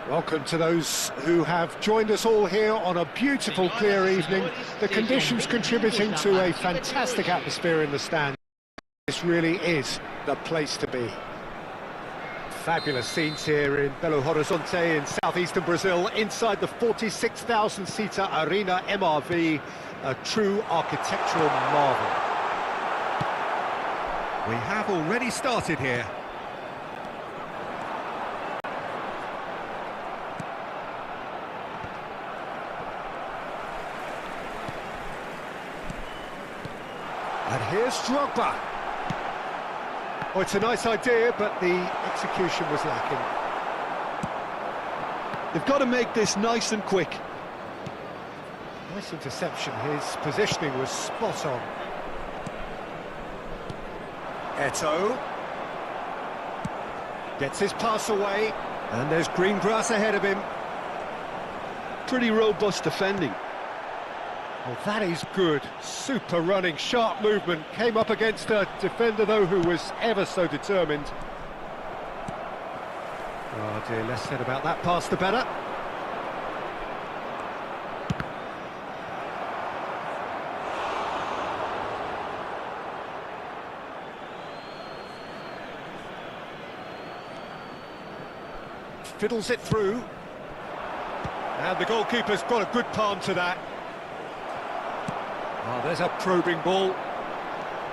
Welcome to those who have joined us all here on a beautiful, clear evening. The conditions contributing to a fantastic atmosphere in the stand. This really is the place to be. Fabulous scenes here in Belo Horizonte in southeastern Brazil, inside the 46,000-seater Arena MRV, a true architectural marvel. We have already started here. And here's Drogba. Oh, it's a nice idea, but the execution was lacking. They've got to make this nice and quick. Nice interception. His positioning was spot on. Eto'o gets his pass away, and there's green grass ahead of him. Pretty robust defending. Well, that is good. Super running, sharp movement. Came up against a defender, though, who was ever so determined. Oh dear, less said about that pass, the better. Fiddles it through. And the goalkeeper's got a good palm to that. Oh, there's a probing ball.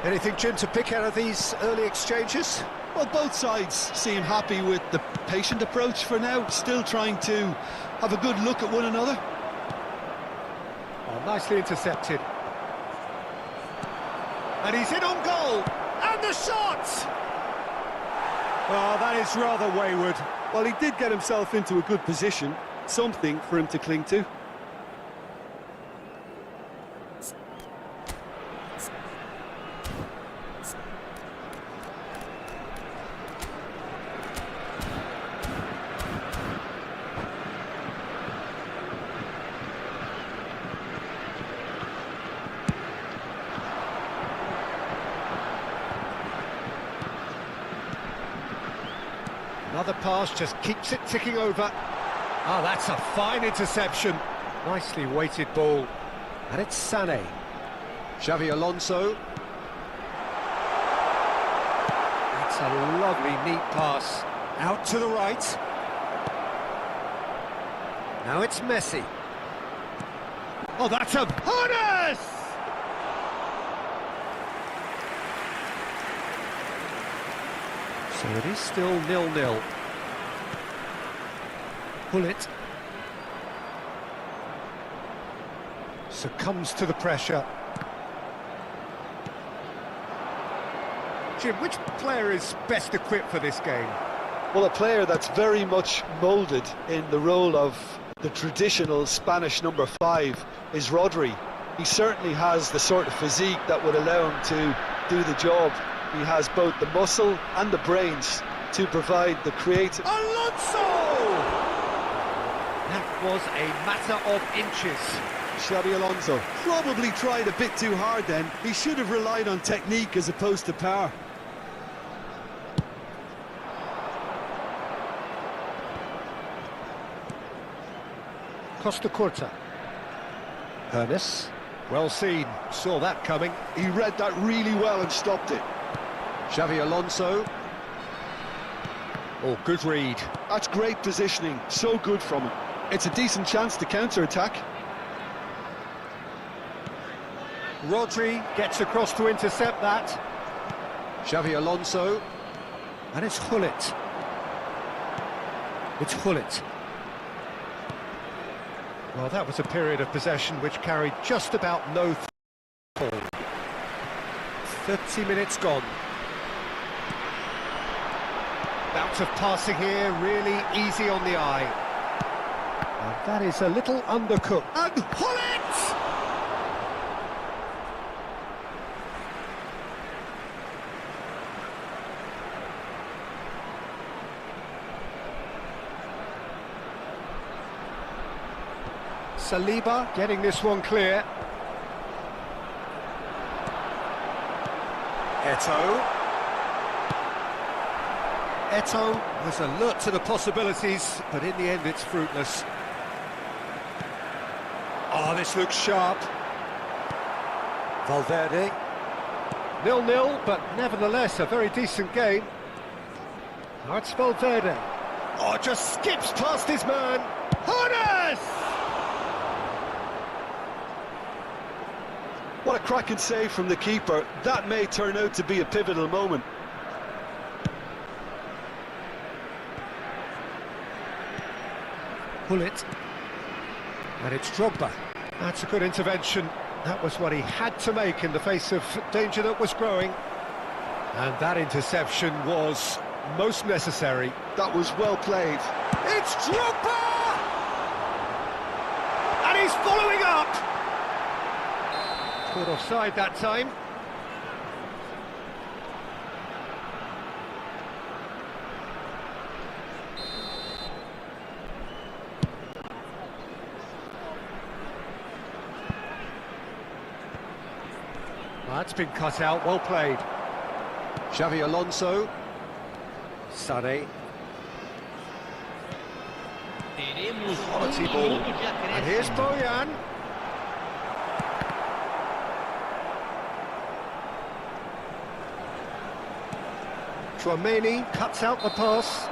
Anything, Jim, to pick out of these early exchanges? Well, both sides seem happy with the patient approach for now, still trying to have a good look at one another. Oh, nicely intercepted. And he's in on goal! And the shot! Oh, that is rather wayward. Well, he did get himself into a good position, something for him to cling to. Another pass just keeps it ticking over. Oh, that's a fine interception. Nicely weighted ball. And it's Sané. Xavi Alonso. That's a lovely, neat pass. Out to the right. Now it's Messi. Oh, that's a bonus! So it is still 0-0. Bullet succumbs to the pressure. Jim, which player is best equipped for this game? Well, a player that's very much moulded in the role of the traditional Spanish number 5 is Rodri. He certainly has the sort of physique that would allow him to do the job. He has both the muscle and the brains to provide the creative... Alonso! That was a matter of inches. Xabi Alonso probably tried a bit too hard then. He should have relied on technique as opposed to power. Costa Curta. Ernest. Well seen. Saw that coming. He read that really well and stopped it. Xavi Alonso. Oh, good read. That's great positioning. So good from him. It's a decent chance to counter-attack. Rodri gets across to intercept that. Xavi Alonso. And it's Hullet. It's Hullet. Well, that was a period of possession which carried just about no ball. 30 minutes gone. Bout of passing here, really easy on the eye. And that is a little undercooked. And Hullet! Saliba getting this one clear. Eto'o was alert to the possibilities, but in the end it's fruitless. Oh, this looks sharp. Valverde. 0-0, but nevertheless a very decent game. Now it's Valverde. Oh, just skips past his man. Horace! What a cracking save from the keeper. That may turn out to be a pivotal moment. Hullet. And it's Drogba. That's a good intervention. That was what he had to make in the face of danger that was growing. And that interception was most necessary. That was well played. It's Drogba! And he's following up! Caught offside that time. That's been cut out, well played. Xavi Alonso. Sané. Quality ball. And here's Bojan. Tchouaméni cuts out the pass.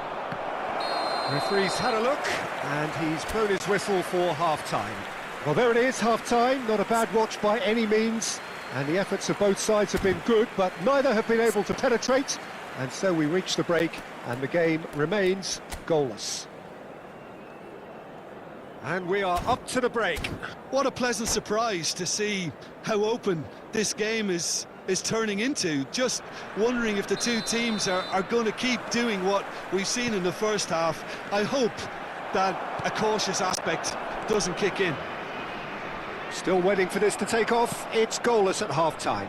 Referee's had a look, and he's blown his whistle for half-time. Well, there it is, half-time. Not a bad watch by any means. And the efforts of both sides have been good, but neither have been able to penetrate. And so we reach the break, and the game remains goalless. And we are up to the break. What a pleasant surprise to see how open this game is turning into. Just wondering if the two teams are going to keep doing what we've seen in the first half. I hope that a cautious aspect doesn't kick in. Still waiting for this to take off. It's goalless at half-time.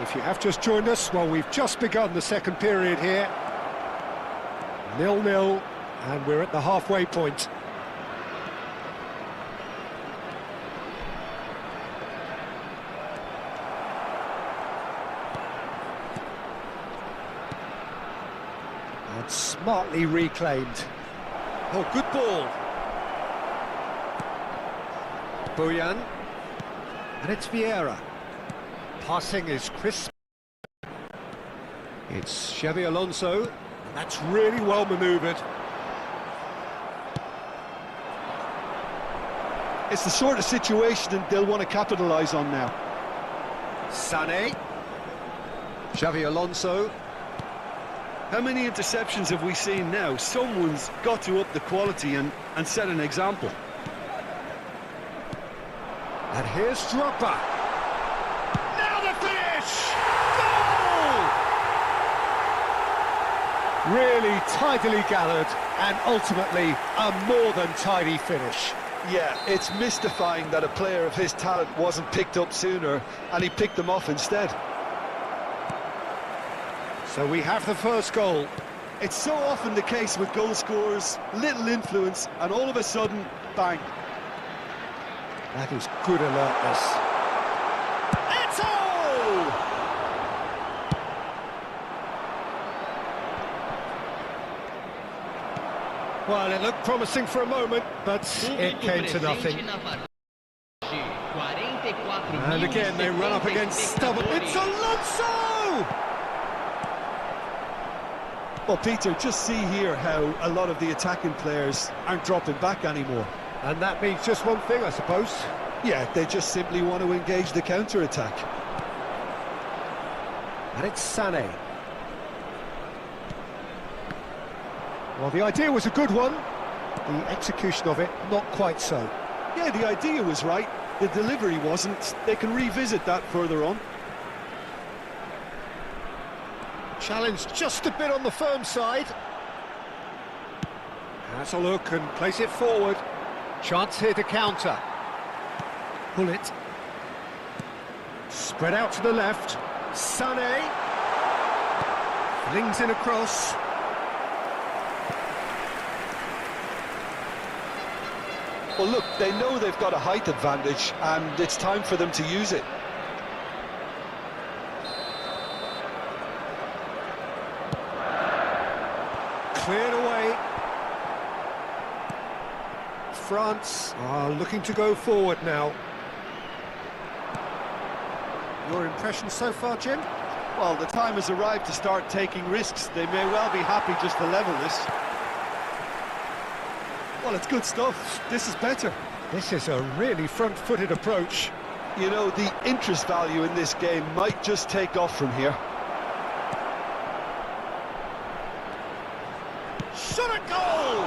If you have just joined us, well, we've just begun the second period here. 0-0, and we're at the halfway point. And smartly reclaimed. Oh, good ball. Bojan. And it's Vieira. Passing is crisp. It's Xavi Alonso. That's really well manoeuvred. It's the sort of situation they'll want to capitalise on now. Sané. Xavi Alonso. How many interceptions have we seen now? Someone's got to up the quality and set an example. And here's Drogba. Now the finish! Goal! Really tidily gathered, and ultimately a more than tidy finish. Yeah, it's mystifying that a player of his talent wasn't picked up sooner, and he picked them off instead. So we have the first goal. It's so often the case with goal scorers, little influence, and all of a sudden, bang. That is good alertness. Eto'o! Well, it looked promising for a moment, but it came to nothing. And again, they run up against stubborn... It's Alonso! Well, Peter, just see here how a lot of the attacking players aren't dropping back anymore. And that means just one thing, I suppose. Yeah, they just simply want to engage the counter-attack. And it's Sané. Well, the idea was a good one. The execution of it, not quite so. Yeah, the idea was right. The delivery wasn't. They can revisit that further on. Challenge just a bit on the firm side. Has a look and plays it forward. Chance here to counter. Pull it. Spread out to the left. Sané. Flings in across. Well, look, they know they've got a height advantage, and it's time for them to use it. Cleared away. France are looking to go forward now. Your impression so far, Jim? Well, the time has arrived to start taking risks. They may well be happy just to level this. Well, it's good stuff. This is better. This is a really front-footed approach. You know, the interest value in this game might just take off from here. Shot a goal!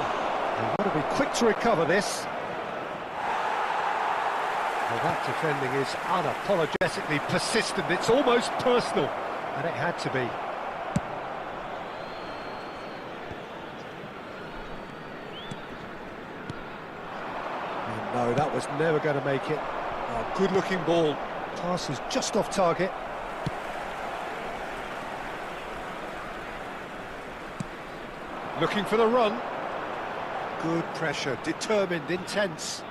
They've got to be quick to recover this. Well, that defending is unapologetically persistent. It's almost personal, and it had to be. No, that was never going to make it. Oh, good-looking ball. Pass is just off target. Looking for the run. Good pressure, determined, intense.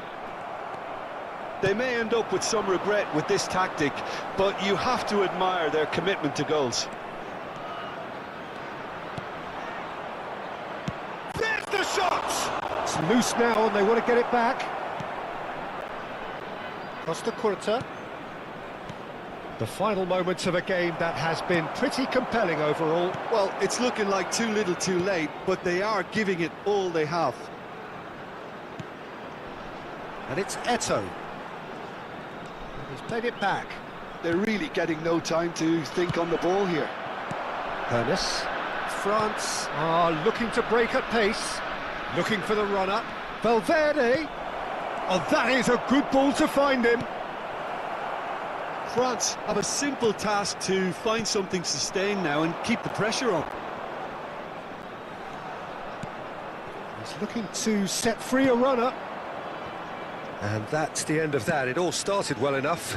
They may end up with some regret with this tactic, but you have to admire their commitment to goals. There's the shot! It's loose now and they want to get it back. Costa Curta. The final moments of a game that has been pretty compelling overall. Well, it's looking like too little too late, but they are giving it all they have. And it's Eto'o. He's played it back. They're really getting no time to think on the ball here. Ernest. France are looking to break at pace. Looking for the run-up. Valverde. Oh, that is a good ball to find him. France have a simple task to find something sustained now and keep the pressure on. He's looking to set free a runner. And that's the end of that. It all started well enough.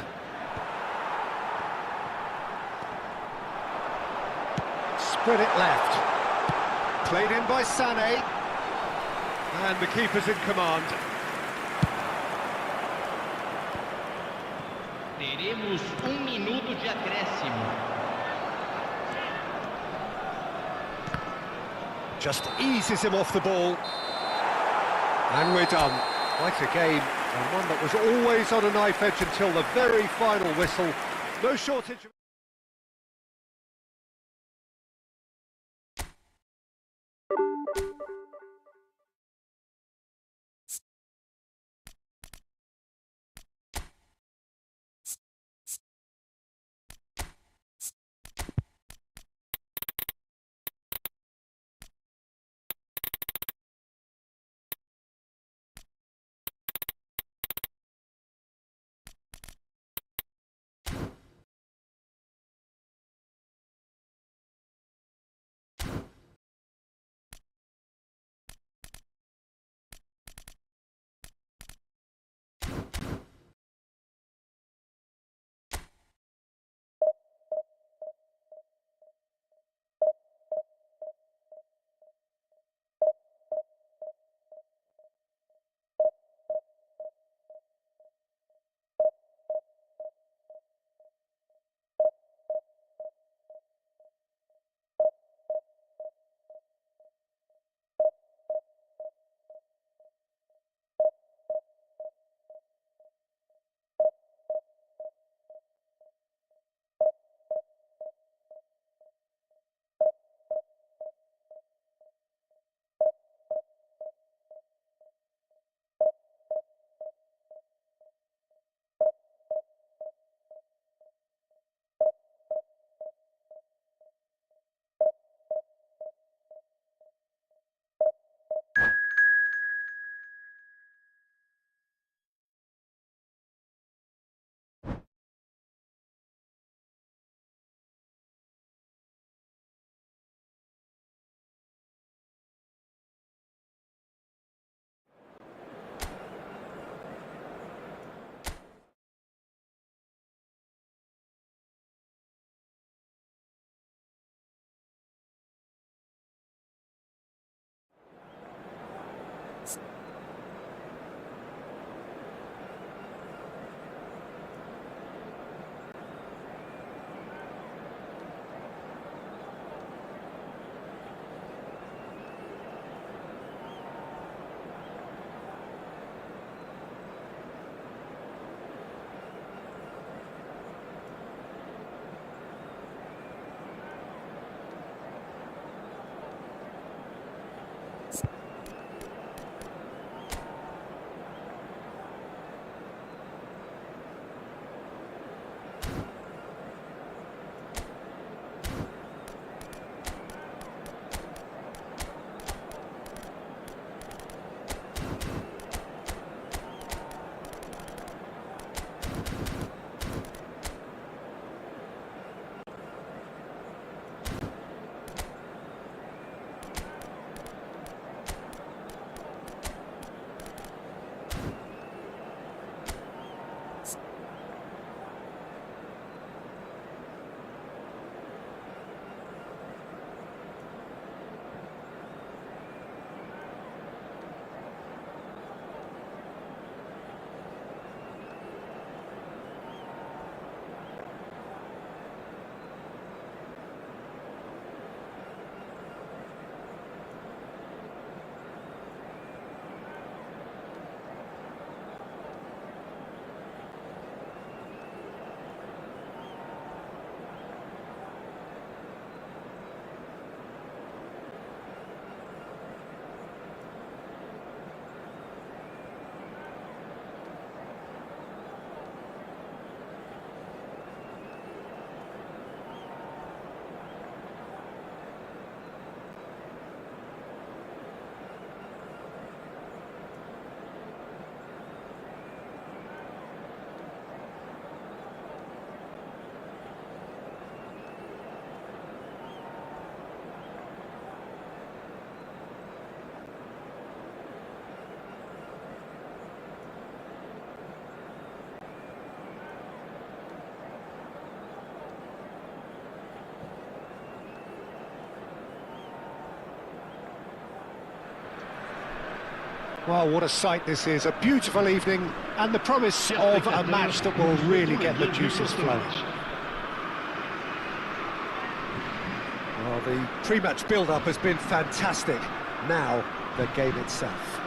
Spread it left. Played in by Sané. And the keeper's in command. Teremos minuto de acréscimo. Just eases him off the ball. And we're done. Quite a game, and one that was always on a knife edge until the very final whistle. No shortage of... Well, what a sight this is. A beautiful evening and the promise of a match that will really get the juices flowing. Well, the pre-match build-up has been fantastic. Now, the game itself.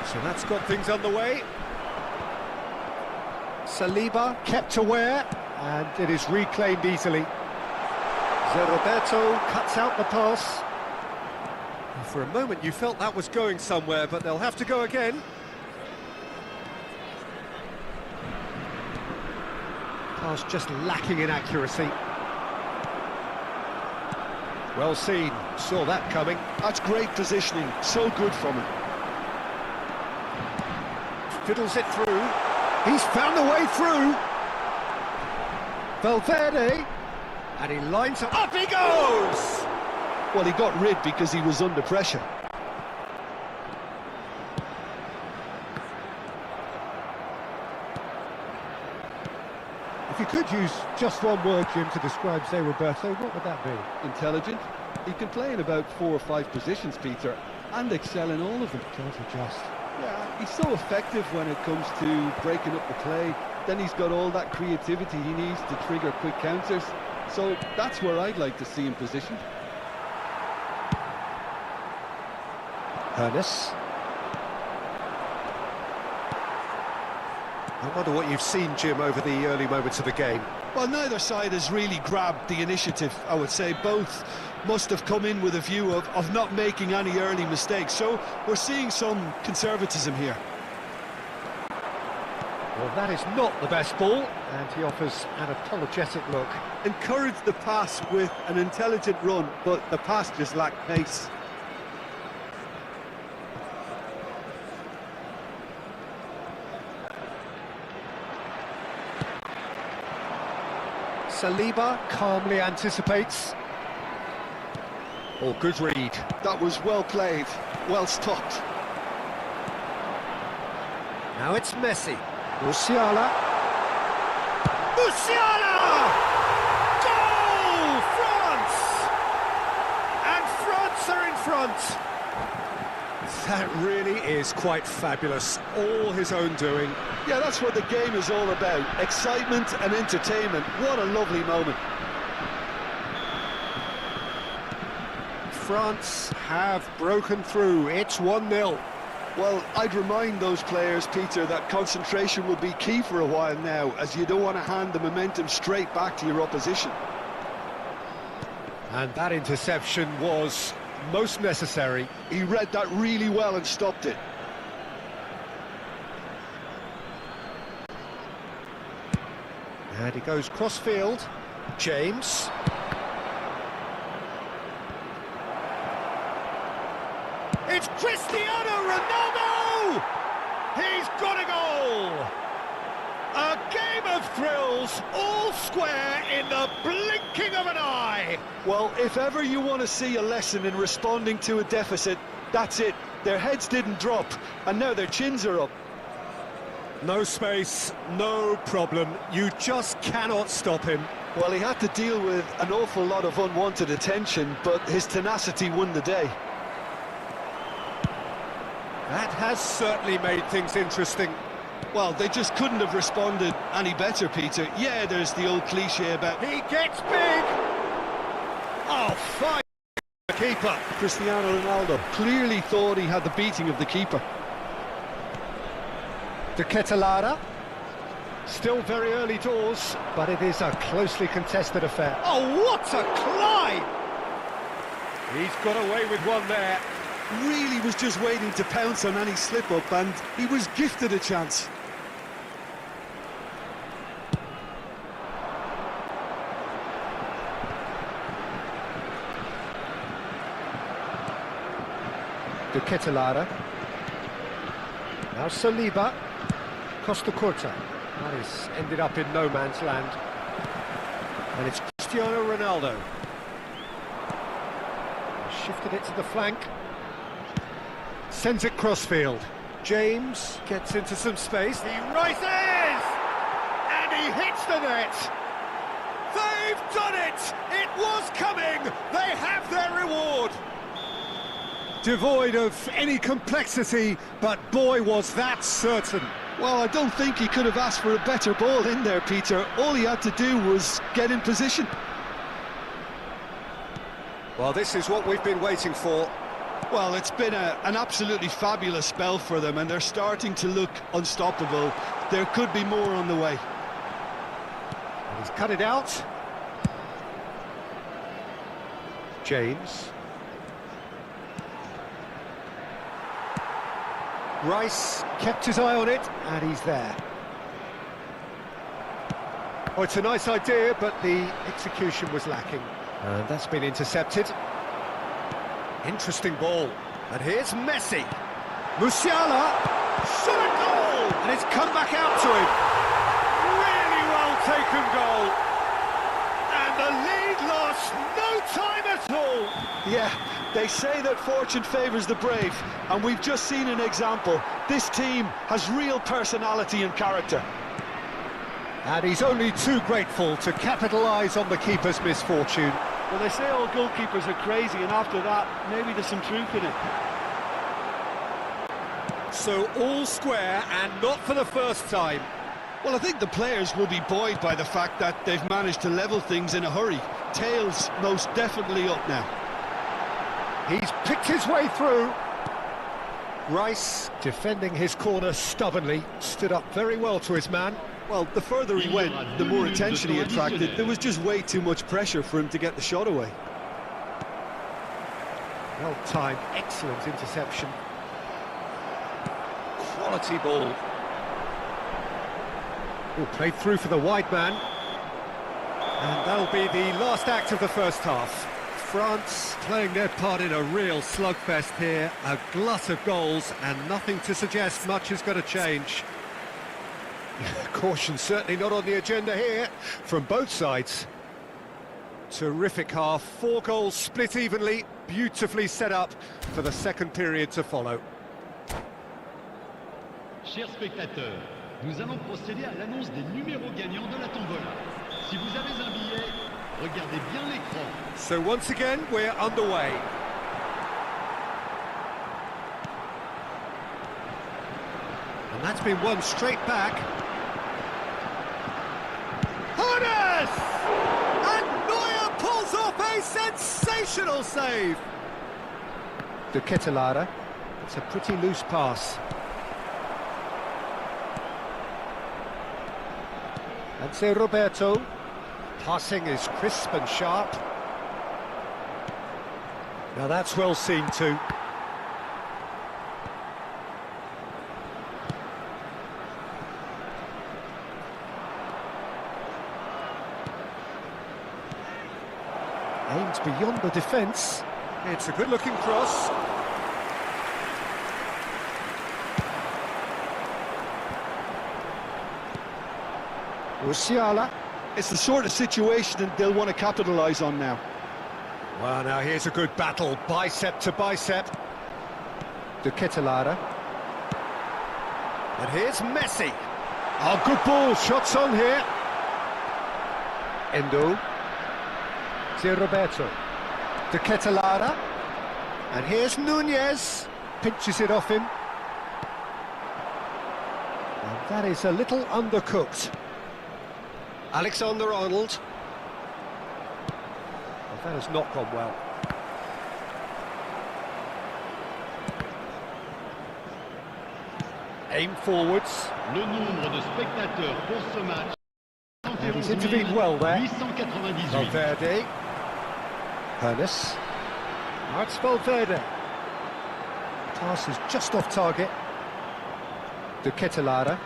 So that's got things underway. Saliba kept aware, and it is reclaimed easily. Roberto cuts out the pass. For a moment you felt that was going somewhere, but they'll have to go again. Pass just lacking in accuracy. Well seen, saw that coming. That's great positioning, so good from him. Fiddles it through. He's found a way through. Valverde. And he lines up. Up he goes! Well, he got rid because he was under pressure. If you could use just one word, Jim, to describe, say, Roberto, what would that be? Intelligent. He can play in about 4 or 5 positions, Peter, and excel in all of them. Can't adjust. Yeah, he's so effective when it comes to breaking up the play. Then he's got all that creativity he needs to trigger quick counters. So that's where I'd like to see him positioned. Ernest. I wonder what you've seen, Jim, over the early moments of the game. Well, neither side has really grabbed the initiative, I would say. Both must have come in with a view of not making any early mistakes. So we're seeing some conservatism here. Well, that is not the best ball, and he offers an apologetic look. Encourage the pass with an intelligent run, but the pass just lacked pace. Saliba calmly anticipates. Oh, good read. That was well played, well stopped. Now it's Messi. Musiala. Musiala! Goal! France! And France are in front. That really is quite fabulous. All his own doing. Yeah, that's what the game is all about. Excitement and entertainment. What a lovely moment. France have broken through. It's 1-0. Well, I'd remind those players, Peter, that concentration will be key for a while now, as you don't want to hand the momentum straight back to your opposition. And that interception was most necessary. He read that really well and stopped it. And he goes cross-field. James. It's Cristiano Ronaldo! He's got a goal! A game of thrills, all square in the blinking of an eye! Well, if ever you want to see a lesson in responding to a deficit, that's it. Their heads didn't drop, and now their chins are up. No space, no problem. You just cannot stop him. Well, he had to deal with an awful lot of unwanted attention, but his tenacity won the day. That has certainly made things interesting. Well, they just couldn't have responded any better, Peter. Yeah, there's the old cliche about... He gets big! Oh, fine! The keeper. Cristiano Ronaldo clearly thought he had the beating of the keeper. De Ketelada. Still very early doors, but it is a closely contested affair. Oh, what a climb! He's got away with one there. Really was just waiting to pounce on any slip-up, and he was gifted a chance. De Ketelada. Now Saliba. Costa Curta. That is ended up in no man's land. And it's Cristiano Ronaldo. Shifted it to the flank. Sends it crossfield. James gets into some space. He rises! And he hits the net! They've done it! It was coming! They have their reward! Devoid of any complexity, but boy was that certain. Well, I don't think he could have asked for a better ball in there, Peter. All he had to do was get in position. Well, this is what we've been waiting for. Well, it's been an absolutely fabulous spell for them, and they're starting to look unstoppable. There could be more on the way. He's cut it out. James. Rice kept his eye on it, and he's there. Oh, it's a nice idea, but the execution was lacking. And that's been intercepted. Interesting ball. And here's Messi. Musiala. Shot a goal! And it's come back out to him. Really well taken goal. And the lead lost no time at all. Yeah, they say that fortune favours the brave, and we've just seen an example. This team has real personality and character. And he's only too grateful to capitalise on the keeper's misfortune. Well, they say all goalkeepers are crazy, and after that, maybe there's some truth in it. So all square, and not for the first time. Well, I think the players will be buoyed by the fact that they've managed to level things in a hurry. Tails most definitely up now. He's picked his way through. Rice, defending his corner stubbornly, stood up very well to his man. Well, the further he went, the more attention he attracted. There was just way too much pressure for him to get the shot away. Well-timed, excellent interception. Quality ball. Oh, played through for the wide man. And that'll be the last act of the first half. France playing their part in a real slugfest here. A glut of goals, and nothing to suggest much is going to change. Caution certainly not on the agenda here from both sides. Terrific half, 4 goals split evenly, beautifully set up for the second period to follow. Chers spectateurs, nous allons procéder à l'annonce des numéros gagnants de la tombola. Si vous avez un billet, regardez bien l'écran. So once again, we're underway. And that's been won straight back. Hones! And Neuer pulls off a sensational save. De Ketelaere. It's a pretty loose pass. And say Roberto. Passing is crisp and sharp. Now that's well seen too. Aims beyond the defence. It's a good-looking cross. Musiala. It's the sort of situation that they'll want to capitalise on now. Well, now here's a good battle, bicep to bicep. De Ketelaere. And here's Messi. Oh, good ball, shots on here. Endo. Zé Roberto. De Ketelaere. And here's Nunez. Pinches it off him. And that is a little undercooked. Alexander-Arnold. Well, that has not gone well. Aim forwards. Le nombre de spectateurs pour ce match. And he's intervened well there. 898. Valverde. Hernes. Now it's Valverde. Pass is just off target. De Ketelaere.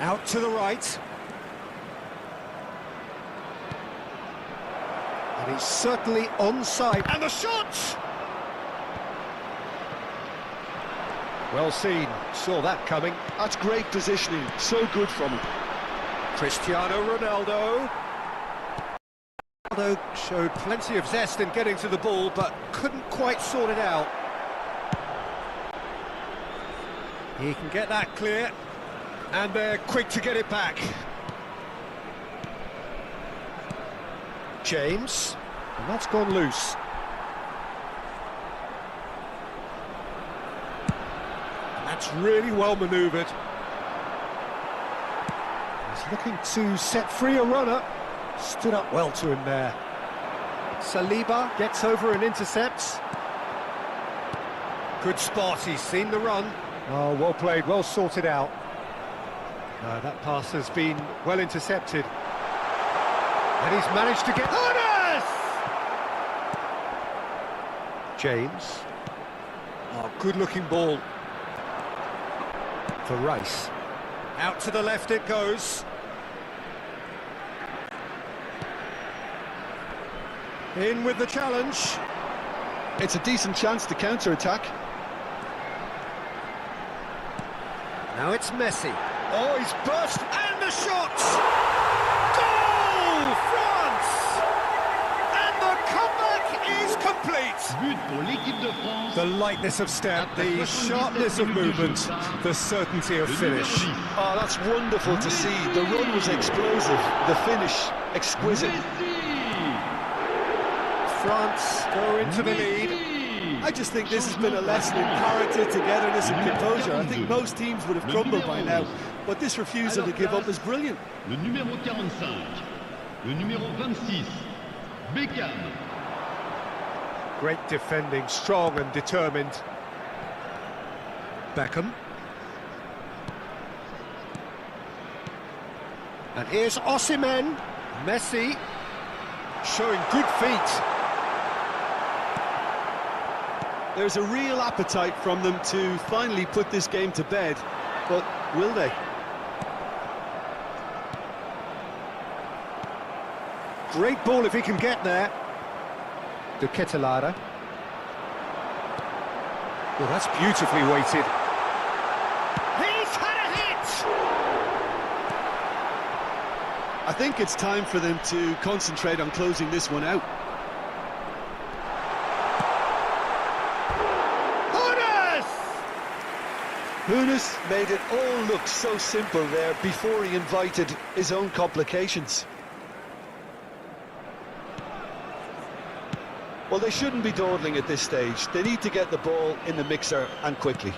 Out to the right. And he's certainly onside. And the shot! Well seen. Saw that coming. That's great positioning. So good from him. Cristiano Ronaldo. Ronaldo showed plenty of zest in getting to the ball, but couldn't quite sort it out. He can get that clear, and they're quick to get it back. James, and that's gone loose. And that's really well manoeuvred. He's looking to set free a runner. Stood up well to him there. Saliba gets over and intercepts. Good spot, he's seen the run. Oh, well played, well sorted out. That pass has been well intercepted. And he's managed to get... Honest! James. Oh, good-looking ball. For Rice. Out to the left it goes. In with the challenge. It's a decent chance to counter-attack. Now it's Messi. Oh, he's burst, and the shot! Goal, France! And the comeback is complete. But pour l'équipe de France. The lightness of step, the sharpness of movement, the certainty of finish. Oh, that's wonderful to see. The run was explosive, the finish exquisite. France go into the lead. I just think this has been a lesson in character, togetherness and composure. I think most teams would have crumbled by now, but this refusal to give up is brilliant. Le numéro 45, le numéro 26, Beckham. Great defending, strong and determined. Beckham. And here's Osimhen. Messi showing good feet. There's a real appetite from them to finally put this game to bed, but will they? Great ball if he can get there. De Ketelaere. Well, that's beautifully weighted. He's had a hit! I think it's time for them to concentrate on closing this one out. Hunes made it all look so simple there before he invited his own complications. Well, they shouldn't be dawdling at this stage. They need to get the ball in the mixer and quickly.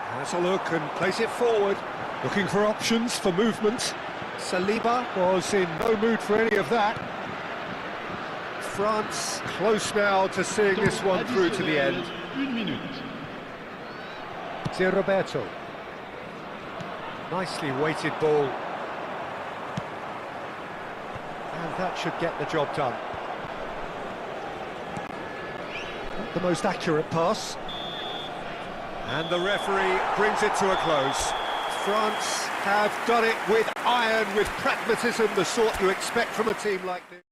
Has a look and plays it forward. Looking for options for movement. Saliba was in no mood for any of that. France close now to seeing this one through to the end. Une minute. C'est Roberto. Nicely weighted ball. And that should get the job done. Not the most accurate pass. And the referee brings it to a close. France have done it with iron, with pragmatism, the sort you expect from a team like this.